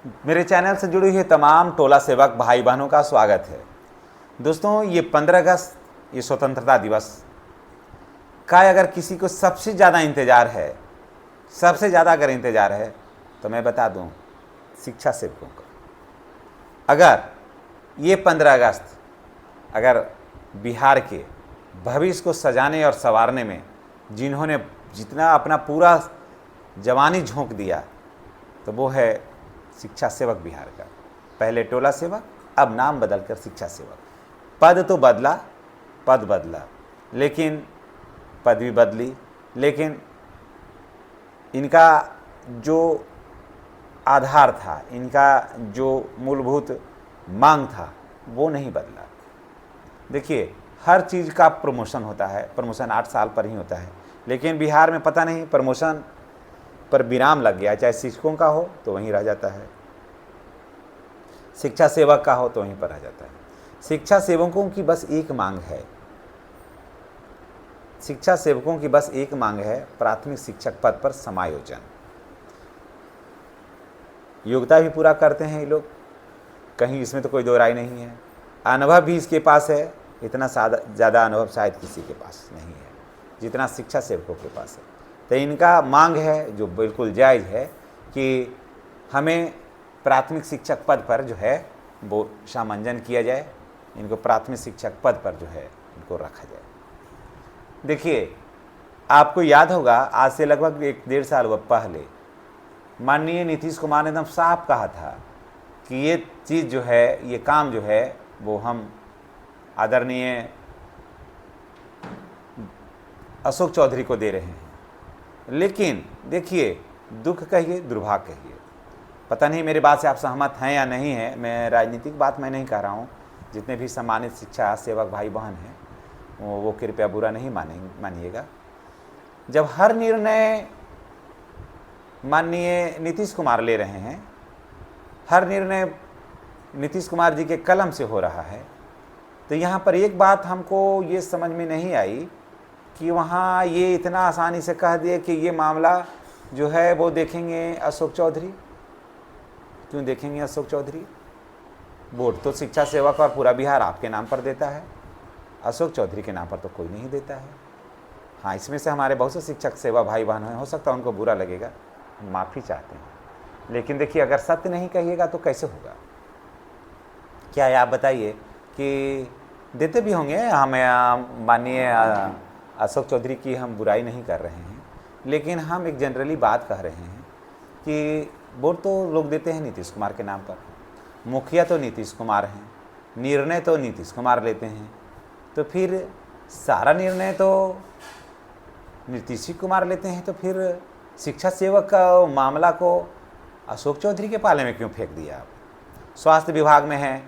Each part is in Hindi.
मेरे चैनल से जुड़ी हुई तमाम टोला सेवक भाई बहनों का स्वागत है। दोस्तों, ये 15 अगस्त ये स्वतंत्रता दिवस का अगर किसी को सबसे ज़्यादा इंतज़ार है, सबसे ज़्यादा अगर इंतज़ार है तो मैं बता दूं, शिक्षा सेवकों का। अगर ये 15 अगस्त अगर बिहार के भविष्य को सजाने और संवारने में जिन्होंने जितना अपना पूरा जवानी झोंक दिया तो वो है शिक्षा सेवक बिहार का। पहले टोला सेवक, अब नाम बदलकर शिक्षा सेवक। पद तो बदला, पद बदला, लेकिन पदवी बदली, लेकिन इनका जो आधार था, इनका जो मूलभूत मांग था वो नहीं बदला। देखिए, हर चीज़ का प्रमोशन होता है, प्रमोशन 8 साल पर ही होता है, लेकिन बिहार में पता नहीं प्रमोशन पर विराम लग गया। चाहे शिक्षकों का हो तो वहीं रह जाता है, शिक्षा सेवक का हो तो वहीं पर रह जाता है। शिक्षा सेवकों की बस एक मांग है, शिक्षा सेवकों की बस एक मांग है, प्राथमिक शिक्षक पद पर समायोजन। योग्यता भी पूरा करते हैं ये लोग, कहीं इसमें तो कोई दो राय नहीं है। अनुभव भी इसके पास है, इतना ज़्यादा अनुभव शायद किसी के पास नहीं है जितना शिक्षा सेवकों के पास है। तो इनका मांग है जो बिल्कुल जायज़ है कि हमें प्राथमिक शिक्षक पद पर जो है वो सामंजन किया जाए, इनको प्राथमिक शिक्षक पद पर जो है इनको रखा जाए। देखिए, आपको याद होगा आज से लगभग 1-1.5 साल पहले माननीय नीतीश कुमार ने एकदम साफ कहा था कि ये चीज़ जो है, ये काम जो है वो हम आदरणीय अशोक चौधरी को दे रहे हैं। लेकिन देखिए, दुख कहिए दुर्भाग्य कहिए, पता नहीं मेरी बात से आप सहमत हैं या नहीं हैं। मैं राजनीतिक बात मैं नहीं कह रहा हूँ। जितने भी सम्मानित शिक्षा सेवक भाई बहन हैं वो कृपया बुरा नहीं मानिएगा। जब हर निर्णय माननीय नीतीश कुमार ले रहे हैं, हर निर्णय नीतीश कुमार जी के कलम से हो रहा है, तो यहाँ पर एक बात हमको ये समझ में नहीं आई कि वहाँ ये इतना आसानी से कह दिए कि ये मामला जो है वो देखेंगे अशोक चौधरी। क्यों देखेंगे अशोक चौधरी? वोट तो शिक्षा सेवक और पूरा बिहार आपके नाम पर देता है, अशोक चौधरी के नाम पर तो कोई नहीं देता है। हाँ, इसमें से हमारे बहुत से शिक्षक सेवा भाई बहन हैं, हो सकता है उनको बुरा लगेगा, हम माफ़ी चाहते हैं। लेकिन देखिए, अगर सत्य नहीं कहिएगा तो कैसे होगा? क्या है आप बताइए कि देते भी होंगे। हमें माननीय अशोक चौधरी की हम बुराई नहीं कर रहे हैं, लेकिन हम एक जनरली बात कह रहे हैं कि वोट तो लोग देते हैं नीतीश कुमार के नाम पर, मुखिया तो नीतीश कुमार हैं, निर्णय तो नीतीश कुमार लेते हैं, तो फिर सारा निर्णय तो नीतीश कुमार लेते हैं, तो फिर शिक्षा सेवक का मामला को अशोक चौधरी के पाले में क्यों फेंक दिया आप? स्वास्थ्य विभाग में है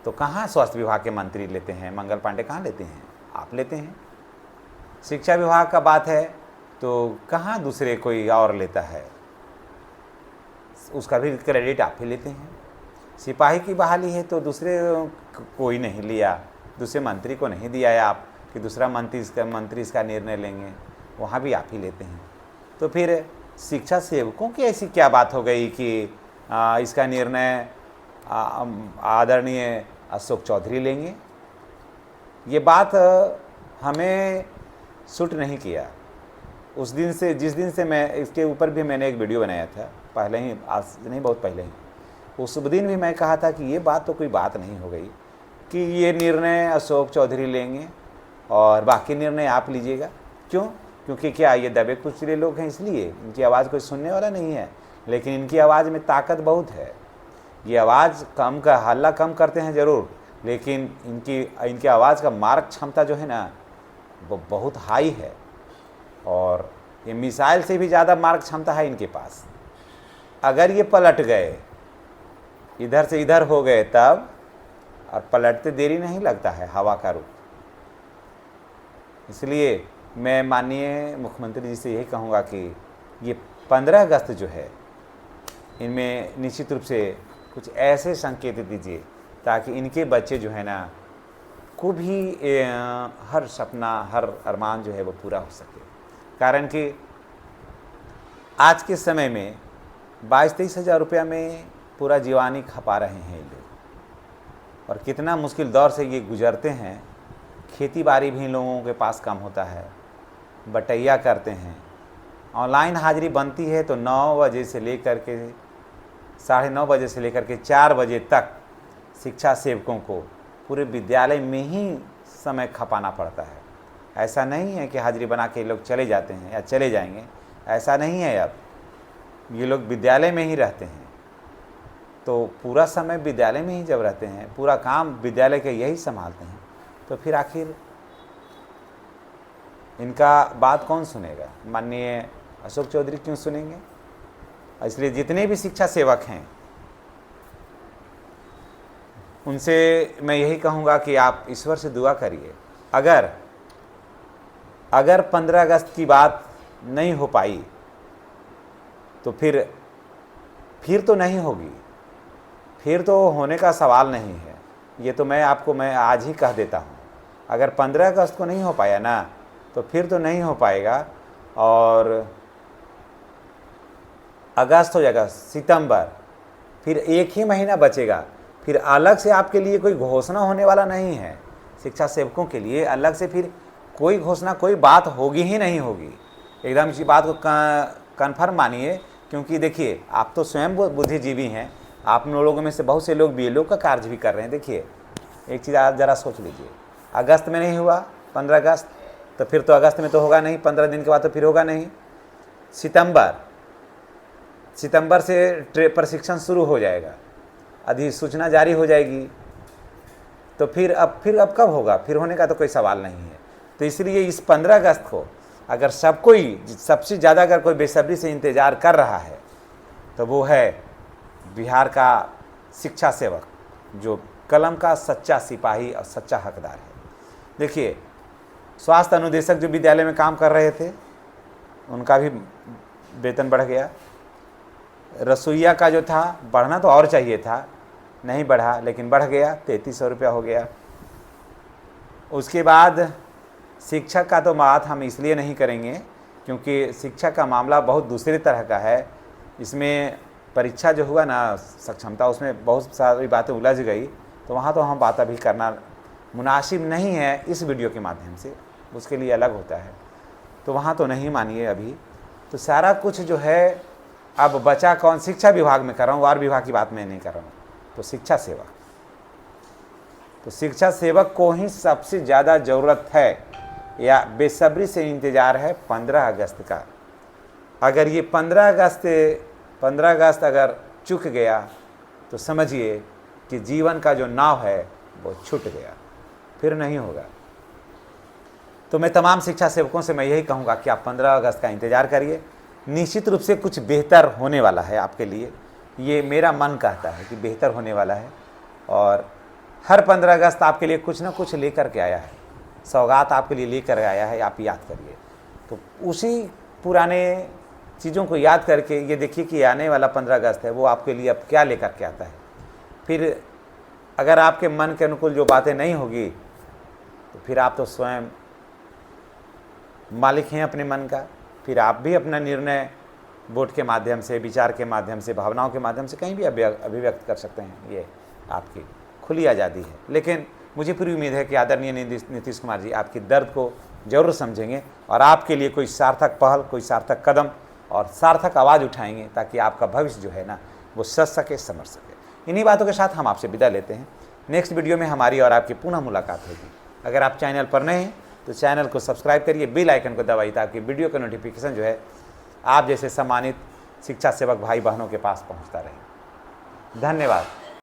तो कहाँ स्वास्थ्य विभाग के मंत्री लेते हैं? मंगल पांडे कहाँ लेते हैं? आप लेते हैं। शिक्षा विभाग का बात है तो कहाँ दूसरे कोई और लेता है? उसका भी क्रेडिट आप ही लेते हैं। सिपाही की बहाली है तो दूसरे कोई नहीं लिया, दूसरे मंत्री को नहीं दिया है आप कि दूसरा मंत्री इसका निर्णय लेंगे, वहाँ भी आप ही लेते हैं। तो फिर शिक्षा सेवकों की ऐसी क्या बात हो गई कि इसका निर्णय आदरणीय अशोक चौधरी लेंगे? ये बात हमें सूट नहीं किया। उस दिन से, जिस दिन से मैं इसके ऊपर भी मैंने एक वीडियो बनाया था पहले ही, आज नहीं बहुत पहले ही, उस दिन भी मैं कहा था कि ये बात तो कोई बात नहीं हो गई कि ये निर्णय अशोक चौधरी लेंगे और बाकी निर्णय आप लीजिएगा। क्यों? क्योंकि क्या ये दबे कुचले लोग हैं, इसलिए इनकी आवाज़ कोई सुनने वाला नहीं है। लेकिन इनकी आवाज़ में ताकत बहुत है। ये आवाज़ कम का हल्ला कम करते हैं ज़रूर, लेकिन इनकी आवाज़ का मारक क्षमता जो है ना वो बहुत हाई है, और ये मिसाइल से भी ज़्यादा मारक क्षमता है इनके पास। अगर ये पलट गए, इधर से इधर हो गए तब, और पलटते देरी नहीं लगता है हवा का रुख। इसलिए मैं माननीय मुख्यमंत्री जी से यही कहूँगा कि ये 15 अगस्त जो है, इनमें निश्चित रूप से कुछ ऐसे संकेत दीजिए ताकि इनके बच्चे जो है ना को भी हर सपना, हर अरमान जो है वो पूरा हो सके। कारण कि आज के समय में 22-23 हज़ार रुपया में पूरा जीवानी खपा रहे हैं ये लोग। और कितना मुश्किल दौर से ये गुजरते हैं। खेती बाड़ी भी इन लोगों के पास कम होता है, बटैया करते हैं। ऑनलाइन हाजिरी बनती है तो 9 बजे से लेकर के 9:30 बजे से लेकर के 4 बजे तक शिक्षा सेवकों को पूरे विद्यालय में ही समय खपाना पड़ता है। ऐसा नहीं है कि हाजिरी बना के लोग चले जाते हैं या चले जाएंगे, ऐसा नहीं है। अब ये लोग विद्यालय में ही रहते हैं, तो पूरा समय विद्यालय में ही जब रहते हैं, पूरा काम विद्यालय के यही संभालते हैं, तो फिर आखिर इनका बात कौन सुनेगा? माननीय अशोक चौधरी क्यों सुनेंगे? इसलिए जितने भी शिक्षा सेवक हैं उनसे मैं यही कहूँगा कि आप ईश्वर से दुआ करिए। अगर 15 अगस्त की बात नहीं हो पाई तो फिर तो नहीं होगी, फिर तो होने का सवाल नहीं है। ये तो मैं आज ही कह देता हूँ। अगर 15 अगस्त को नहीं हो पाया ना तो फिर तो नहीं हो पाएगा। और अगस्त हो जाएगा, सितंबर, फिर एक ही महीना बचेगा। फिर अलग से आपके लिए कोई घोषणा होने वाला नहीं है। शिक्षा सेवकों के लिए अलग से फिर कोई घोषणा, कोई बात होगी ही नहीं होगी। एकदम इसी बात को कन्फर्म मानिए, क्योंकि देखिए आप तो स्वयं बुद्धिजीवी हैं। आप लोगों में से बहुत से लोग बीएलओ का कार्य भी कर रहे हैं। देखिए एक चीज़ आप ज़रा सोच लीजिए, अगस्त में नहीं हुआ 15 अगस्त तो फिर तो अगस्त में तो होगा नहीं, 15 दिन के बाद तो फिर होगा नहीं। सितंबर से प्रशिक्षण शुरू हो जाएगा, अधिसूचना जारी हो जाएगी, तो फिर अब कब होगा? फिर होने का तो कोई सवाल नहीं है। तो इसलिए इस 15 अगस्त को अगर सबसे ज़्यादा अगर कोई बेसब्री से इंतज़ार कर रहा है तो वो है बिहार का शिक्षा सेवक, जो कलम का सच्चा सिपाही और सच्चा हकदार है। देखिए स्वास्थ्य अनुदेशक जो विद्यालय में काम कर रहे थे उनका भी वेतन बढ़ गया। रसोइया का जो था बढ़ना तो और चाहिए था, नहीं बढ़ा, लेकिन बढ़ गया, 3300 रुपया हो गया। उसके बाद शिक्षक का तो बात हम इसलिए नहीं करेंगे क्योंकि शिक्षक का मामला बहुत दूसरी तरह का है। इसमें परीक्षा जो हुआ ना सक्षमता, उसमें बहुत सारी बातें उलझ गई, तो वहाँ तो हम बात अभी करना मुनासिब नहीं है इस वीडियो के माध्यम से, उसके लिए अलग होता है, तो वहाँ तो नहीं मानिए अभी। तो सारा कुछ जो है अब बचा कौन? शिक्षा विभाग में कर रहा हूँ, वार विभाग की बात मैं नहीं कर रहा हूँ। तो शिक्षा सेवक को ही सबसे ज़्यादा ज़रूरत है या बेसब्री से इंतज़ार है 15 अगस्त का। अगर ये 15 अगस्त अगर चूक गया तो समझिए कि जीवन का जो नाव है वो छूट गया, फिर नहीं होगा। तो मैं तमाम शिक्षा सेवकों से मैं यही कहूँगा कि आप 15 अगस्त का इंतज़ार करिए। निश्चित रूप से कुछ बेहतर होने वाला है आपके लिए, ये मेरा मन कहता है कि बेहतर होने वाला है। और हर 15 अगस्त आपके लिए कुछ ना कुछ लेकर के आया है, सौगात आपके लिए लेकर आया है, आप याद करिए। तो उसी पुराने चीज़ों को याद करके ये देखिए कि आने वाला 15 अगस्त है वो आपके लिए अब क्या लेकर के आता है। फिर अगर आपके मन के अनुकूल जो बातें नहीं होगी तो फिर आप तो स्वयं मालिक हैं अपने मन का। फिर आप भी अपना निर्णय वोट के माध्यम से, विचार के माध्यम से, भावनाओं के माध्यम से कहीं भी अभिव्यक्त कर सकते हैं, ये आपकी खुली आज़ादी है। लेकिन मुझे पूरी उम्मीद है कि आदरणीय नीतीश कुमार जी आपकी दर्द को जरूर समझेंगे और आपके लिए कोई सार्थक पहल, कोई सार्थक कदम और सार्थक आवाज़ उठाएंगे ताकि आपका भविष्य जो है ना वो सज सके, समझ सके। इन्हीं बातों के साथ हम आपसे विदा लेते हैं। नेक्स्ट वीडियो में हमारी और आपकी पुनः मुलाकात होगी। अगर आप चैनल पर नए हैं तो चैनल को सब्सक्राइब करिए, बेल आइकन को दबाइए ताकि वीडियो का नोटिफिकेशन जो है आप जैसे सम्मानित शिक्षा सेवक भाई बहनों के पास पहुंचता रहे। धन्यवाद।